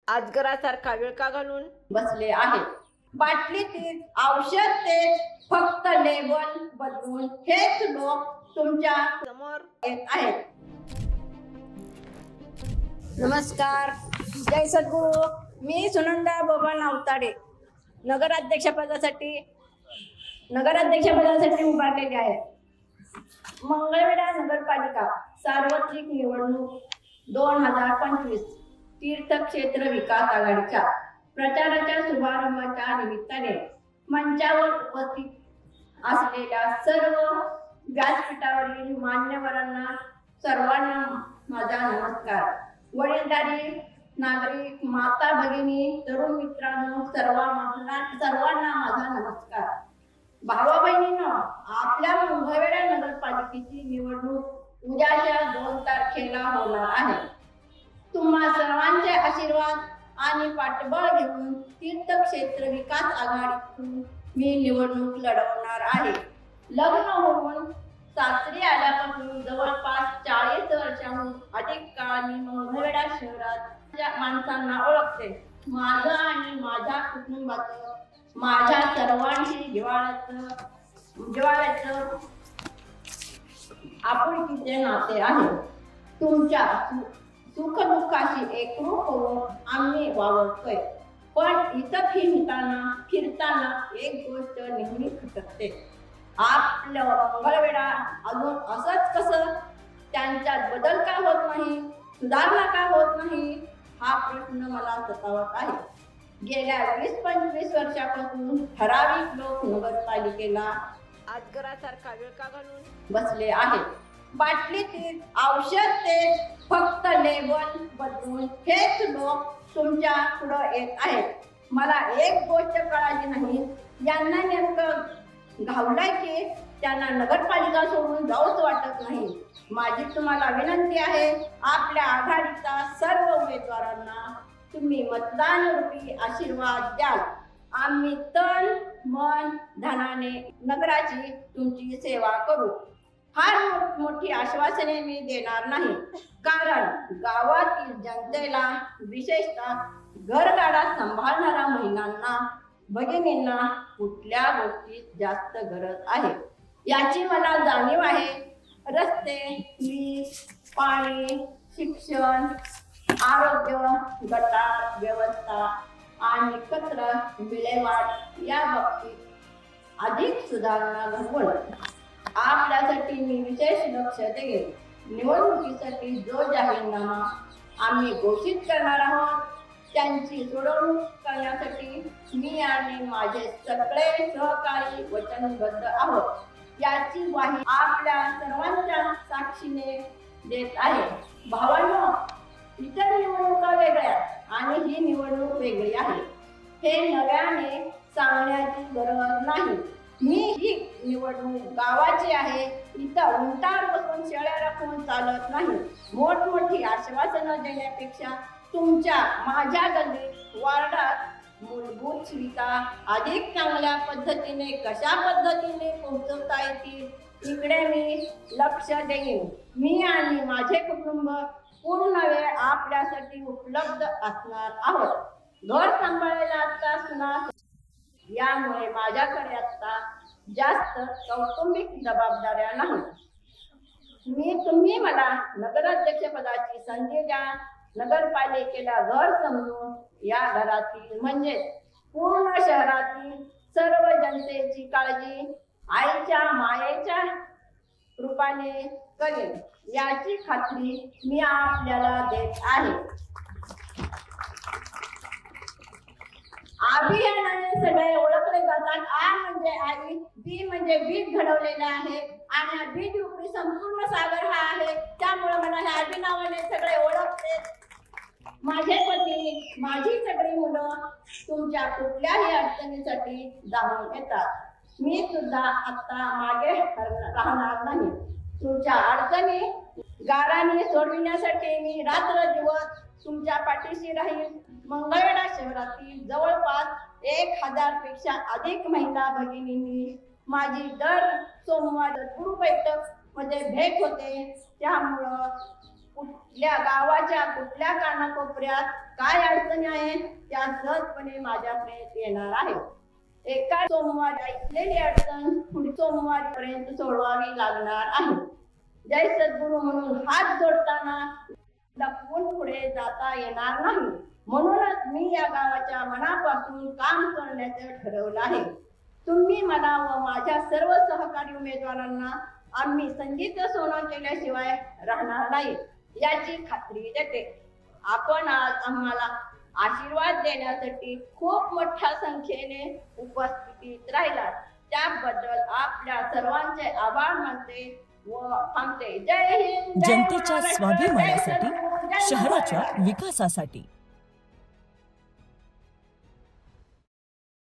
आजगरासारखा विळखा घालून बसले आहे। बाटलीतील औषध तेच, फक्त लेबल बदलून हेच लोक तुमच्या समोर येत आहेत। नमस्कार, जय सद्गुरू। मी सुनंदा बबन अवताडे नगराध्यक्षपदासाठी उभारलेली आहे। मंगळवेढा नगरपालिका सार्वत्रिक निवडणूक 2025 तीर्थक्षेत्र विकास आघाडीच्या प्रचाराच्या शुभारंभाच्या निमित्ताने मंचावर उपस्थित असलेल्या सर्व व्यासपीठावरील मान्यवरांना सर्वांना माझा नमस्कार। वडीलधारी नागरिक, माता भगिनी, तरुण मित्रांनो, सर्वांना माझा नमस्कार। भावा बहिणींनो, आपल्या मंगळवेढा नगरपालिकेची निवडणूक उद्याच्या 2 तारखेला होणार आहे। तुम्हा सर्वांचे आशीर्वाद आणि पाठबळ घेऊन तीर्थक्षेत्र विकास आघाडीतून मी निवडणूक लढवणार आहे। लग्न होऊन सासरी आल्यापासून जवळपास 40 वर्षांहून अधिक काळ मी मंगळवेढा शहरात माणसांना ओळखते। माझं आणि माझ्या कुटुंबाचं, माझ्या सर्वांशी जिव्हाळ्याचं आपुलकीचे नाते आहे। तुमच्या सुखदुःखाशी एकरूप होऊन आम्ही वावरतोय। पण इथं फिरताना एक गोष्ट नेहमी खटकते, आपलं मंगळवेढा अजून असंच कसं? त्यांच्यात बदल का होत नाही, सुधारणा का होत नाही, हा प्रश्न मला सतावत आहे। गेल्या 20-25 वर्षापासून ठराविक लोक नगरपालिकेला आजगरासारखा विळखा घालून बसले आहे। बाटलीतील औषध तेच, फक्त लेबल बदलून हेच लोक तुमच्या पुढे येत आहेत। मला एक गोष्ट कळाली नाही, यांना नेमकं घावलंय की त्यांना नगरपालिका सोडून जाऊच वाटत नाही। माझी तुम्हाला विनंती आहे, आपल्या आघाडीच्या सर्व उमेदवारांना तुम्ही मतदान रूपी आशीर्वाद द्याल। आम्ही तन मन धनाने नगराची तुमची सेवा करू। फार मोठी आश्वासने मी देणार नाही, कारण गावातील जनतेला, विशेषतः घरगाडा सांभाळणाऱ्या महिलांना, भगिनींना कुठल्या गोष्टीत जास्त गरज आहे याची मला जाणीव आहे। रस्ते, वीज, पाणी, शिक्षण, आरोग्य, गटार व्यवस्था आणि कचरा विल्हेवाट या बाबतीत अधिक सुधारणा घडवून आपल्यासाठी मी विशेष लक्ष देईन। निवडणुकीसाठी जो जाहीरनामा आम्ही घोषित करणार आहोत त्यांची सोडवणूक करण्यासाठी मी आणि माझे सगळे सहकारी वचनबद्ध आहोत याची ग्वाही आपल्या सर्वांच्या साक्षीने देत आहे। भावांनो, इतर निवडणुका वेगळ्या आणि ही निवडणूक वेगळी आहे, हे नव्याने सांगण्याची गरज नाही। ही निवडणूक गावाची आहे। इथं उंटावर बसून शेळ्या राखून चालत नाही। मोठमोठी आश्वासनं देण्यापेक्षा माझ्या गल्लीत, वार्डात मूलभूत सुविधा अधिक चांगल्या पद्धतीने कशा पद्धतीने पोहोचवता येतील इकडे मी लक्ष देईन। मी आणि माझे कुटुंब पूर्ण वेळ आपल्यासाठी उपलब्ध असणार आहोत। घर सांभाळायला आता सुना, यामुळे माझ्याकडे आता जास्त कौटुंबिक जबाबदाऱ्या नाही। तुम्ही मला नगराध्यक्षपदाची संधी द्या। नगरपालिकेला घर समजून या घरातील म्हणजे पूर्ण शहरातील सर्व जनतेची काळजी आईच्या मायेच्या रूपाने करेन याची खात्री मी आपल्याला देत आहे। अभियानाने सगळे ओळखले जातात। आ म्हणजे आई, बी म्हणजे बीज घडवलेला आहे आणि बीज रूपी संपूर्ण सागर हा आहे। त्यामुळे मला ह्या अभिनावाने सगळे ओळखते। माझे पती, माझी सगळी मुलं तुमच्या कुठल्याही अडचणीसाठी धावून येतात। मी सुद्धा आता मागे राहणार नाही। तुमच्या अडचणी गाराने सोडविण्यासाठी मी रात्र दिवस तुमच्या पाठीशी राहील। मंगळवेढा शहरातील जवळपास 1000 पेक्षा अधिक महिला भगिनींनी माझी दर सोमवार गुरु बैठक मध्ये भेट होते। त्यामुळं कुठल्या गावाच्या कुठल्या कानाकोपऱ्यात काय अडचणी आहेत त्या सहजपणे माझ्याकडे येणार आहेत। एका सोमवारी ऐकलेली अडचण पुढील सोमवारीपर्यंत सोडवावी लागणार आहे। जय सद्गुरू म्हणून हात जोडताना लपवून पुढे जाता येणार नाही। म्हणूनच मी या गावाच्या मनापासून काम करण्याचं ठरवलं आहे। तुम्ही मला व माझ्या सर्व सहकारी उमेदवारांना आम्ही संगीत सोनं केल्याशिवाय राहणार नाही याची खात्री देते। आपण आज आम्हाला आशीर्वाद देण्यासाठी खूप मोठ्या संख्येने उपस्थितीत राहिलात त्याबद्दल आपल्या सर्वांचे आभार मानते व थांबते। जय हिंद। जनतेच्या स्वाभिमानासाठी, शहराच्या विकासासाठी